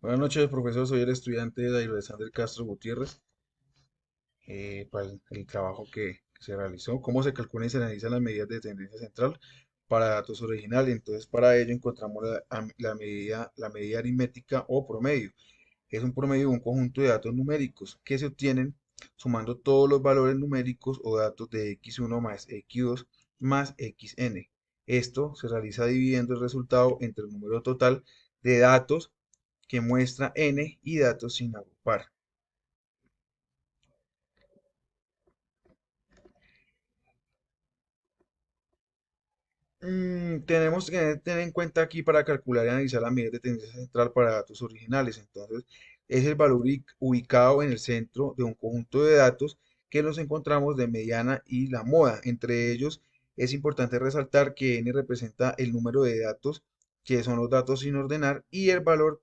Buenas noches, profesor. Soy el estudiante de Alexander Castro Gutiérrez. Para el trabajo que se realizó, cómo se calculan y se analizan las medidas de tendencia central para datos originales. Entonces, para ello encontramos la medida aritmética o promedio. Es un promedio de un conjunto de datos numéricos que se obtienen sumando todos los valores numéricos o datos de x1 más x2 más xn. Esto se realiza dividiendo el resultado entre el número total de datos que muestra n y datos sin agrupar. Tenemos que tener en cuenta aquí para calcular y analizar la medida de tendencia central para datos originales. Entonces, es el valor ubicado en el centro de un conjunto de datos que nos encontramos de mediana y la moda. Entre ellos, es importante resaltar que n representa el número de datos, que son los datos sin ordenar, y el valor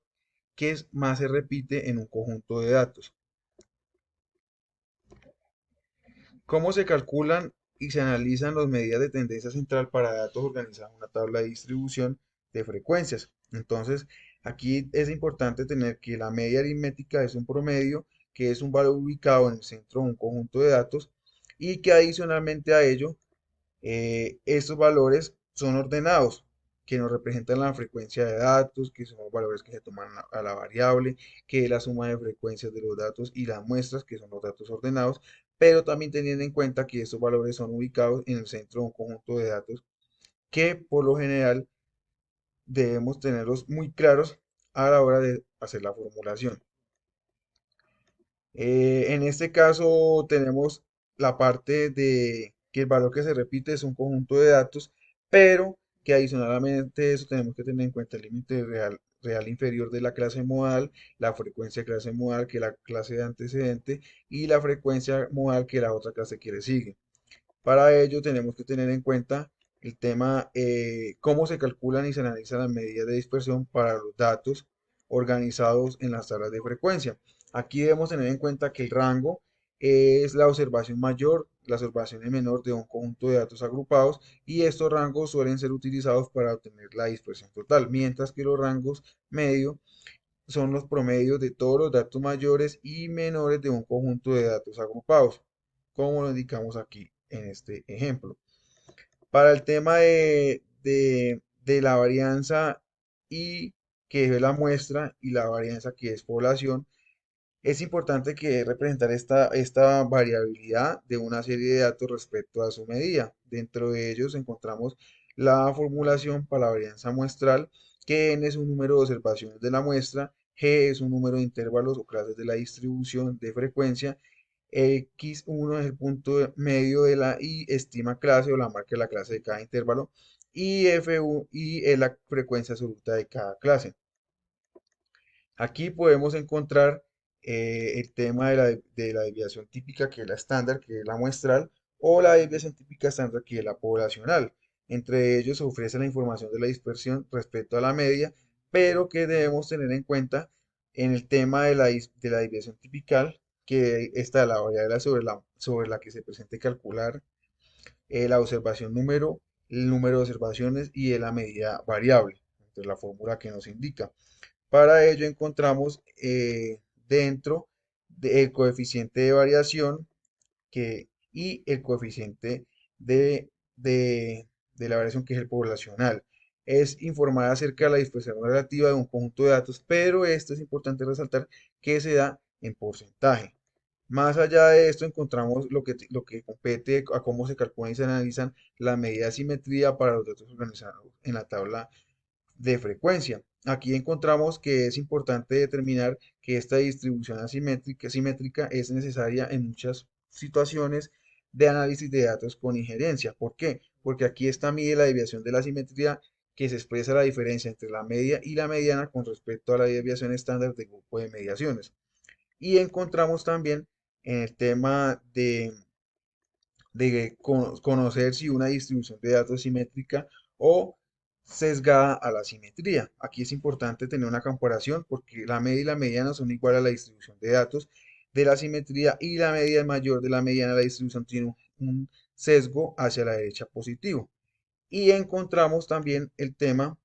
más se repite en un conjunto de datos. ¿Cómo se calculan y se analizan las medidas de tendencia central para datos organizados en una tabla de distribución de frecuencias? Entonces, aquí es importante tener que la media aritmética es un promedio, que es un valor ubicado en el centro de un conjunto de datos y que adicionalmente a ello estos valores son ordenados, que nos representan la frecuencia de datos, que son los valores que se toman a la variable, que es la suma de frecuencias de los datos y las muestras, que son los datos ordenados, pero también teniendo en cuenta que estos valores son ubicados en el centro de un conjunto de datos que por lo general debemos tenerlos muy claros a la hora de hacer la formulación. En este caso tenemos la parte de que el valor que se repite es un conjunto de datos, pero que adicionalmente a eso tenemos que tener en cuenta el límite real inferior de la clase modal, la frecuencia de clase modal que la clase de antecedente y la frecuencia modal que la otra clase que le sigue. Para ello tenemos que tener en cuenta el tema, cómo se calculan y se analizan las medidas de dispersión para los datos organizados en las tablas de frecuencia. Aquí debemos tener en cuenta que el rango es la observación mayor, la observación menor de un conjunto de datos agrupados y estos rangos suelen ser utilizados para obtener la dispersión total, mientras que los rangos medio son los promedios de todos los datos mayores y menores de un conjunto de datos agrupados, como lo indicamos aquí en este ejemplo. Para el tema de la varianza y que es la muestra y la varianza que es población, es importante que representar esta variabilidad de una serie de datos respecto a su medida. Dentro de ellos encontramos la formulación para la varianza muestral, que n es un número de observaciones de la muestra, g es un número de intervalos o clases de la distribución de frecuencia, x1 es el punto medio de la y estima clase o la marca de la clase de cada intervalo, y f1 y es la frecuencia absoluta de cada clase. Aquí podemos encontrar el tema de la desviación típica, que es la estándar, que es la muestral, o la desviación típica estándar, que es la poblacional. Entre ellos se ofrece la información de la dispersión respecto a la media, pero que debemos tener en cuenta en el tema de la desviación típica, que está la variable sobre la que se presente calcular la observación número, el número de observaciones y de la medida variable, entre la fórmula que nos indica. Para ello encontramos dentro del coeficiente de variación y el coeficiente de, de, de la variación, que es el poblacional. Es informar acerca de la dispersión relativa de un conjunto de datos, pero esto es importante resaltar que se da en porcentaje. Más allá de esto, encontramos lo que compete a cómo se calculan y se analizan la medida de simetría para los datos organizados en la tabla de frecuencia. Aquí encontramos que es importante determinar que esta distribución simétrica es necesaria en muchas situaciones de análisis de datos con injerencia. ¿Por qué? Porque aquí está mide la desviación de la simetría, que se expresa la diferencia entre la media y la mediana con respecto a la desviación estándar del grupo de mediaciones. Y encontramos también en el tema de conocer si una distribución de datos es simétrica o sesgada a la simetría. Aquí es importante tener una comparación porque la media y la mediana son iguales a la distribución de datos de la simetría y la media es mayor de la mediana. La distribución tiene un sesgo hacia la derecha positivo. Y encontramos también el tema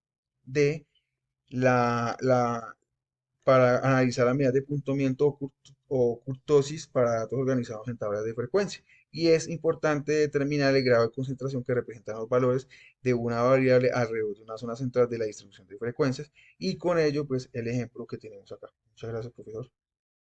de la para analizar las medidas de puntuamiento o curtosis para datos organizados en tablas de frecuencia. Y es importante determinar el grado de concentración que representan los valores de una variable alrededor de una zona central de la distribución de frecuencias y con ello, pues, el ejemplo que tenemos acá. Muchas gracias, profesor.